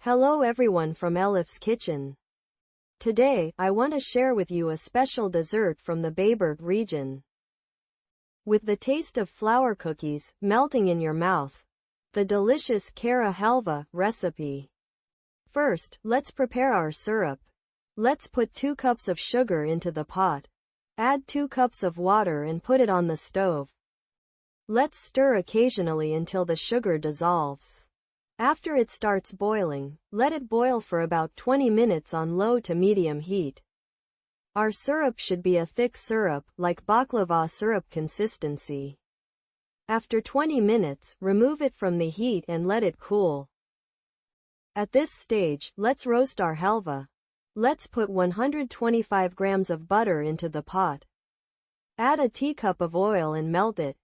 Hello everyone from Elif's Kitchen. Today, I want to share with you a special dessert from the Bayburt region. With the taste of flour cookies melting in your mouth, the delicious Kara Helva recipe. First, let's prepare our syrup. Let's put 2 cups of sugar into the pot. Add 2 cups of water and put it on the stove. Let's stir occasionally until the sugar dissolves. After it starts boiling, let it boil for about 20 minutes on low to medium heat. Our syrup should be a thick syrup, like baklava syrup consistency. After 20 minutes, remove it from the heat and let it cool. At this stage, let's roast our halva. Let's put 125 grams of butter into the pot. Add a teacup of oil and melt it.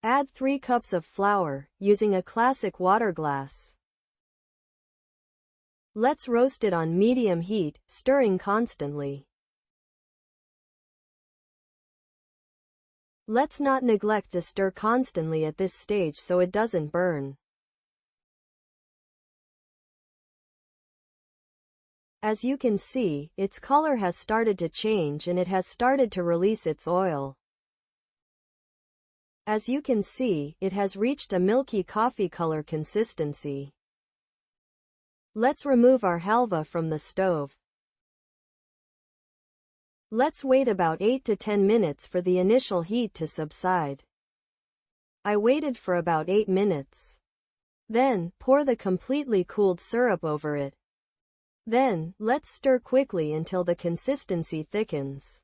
Add 3 cups of flour, using a classic water glass. Let's roast it on medium heat, stirring constantly. Let's not neglect to stir constantly at this stage so it doesn't burn. As you can see, its color has started to change and it has started to release its oil. As you can see, it has reached a milky coffee color consistency. Let's remove our halva from the stove. Let's wait about 8 to 10 minutes for the initial heat to subside. I waited for about 8 minutes. Then, pour the completely cooled syrup over it. Then, let's stir quickly until the consistency thickens.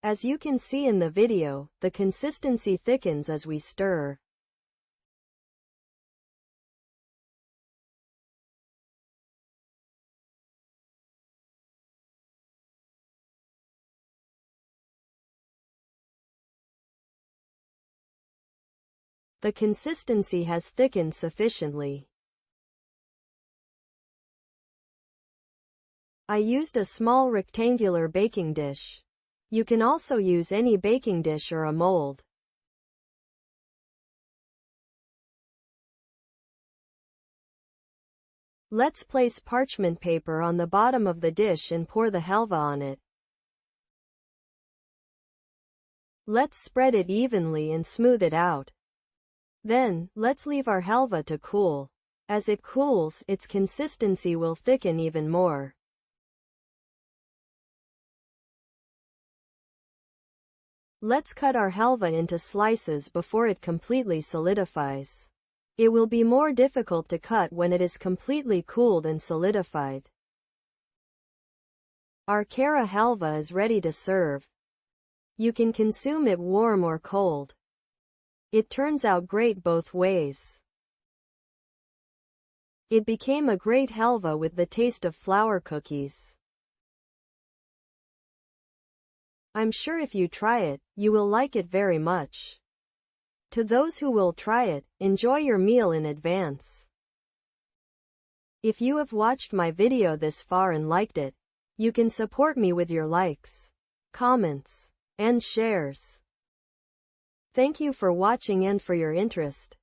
As you can see in the video, the consistency thickens as we stir. The consistency has thickened sufficiently. I used a small rectangular baking dish. You can also use any baking dish or a mold. Let's place parchment paper on the bottom of the dish and pour the halva on it. Let's spread it evenly and smooth it out. Then, let's leave our halva to cool. As it cools, its consistency will thicken even more. Let's cut our halva into slices before it completely solidifies. It will be more difficult to cut when it is completely cooled and solidified. Our Kara Helva is ready to serve. You can consume it warm or cold. It turns out great both ways. It became a great halva with the taste of flour cookies. I'm sure if you try it, you will like it very much. To those who will try it, enjoy your meal in advance. If you have watched my video this far and liked it, you can support me with your likes, comments, and shares. Thank you for watching and for your interest.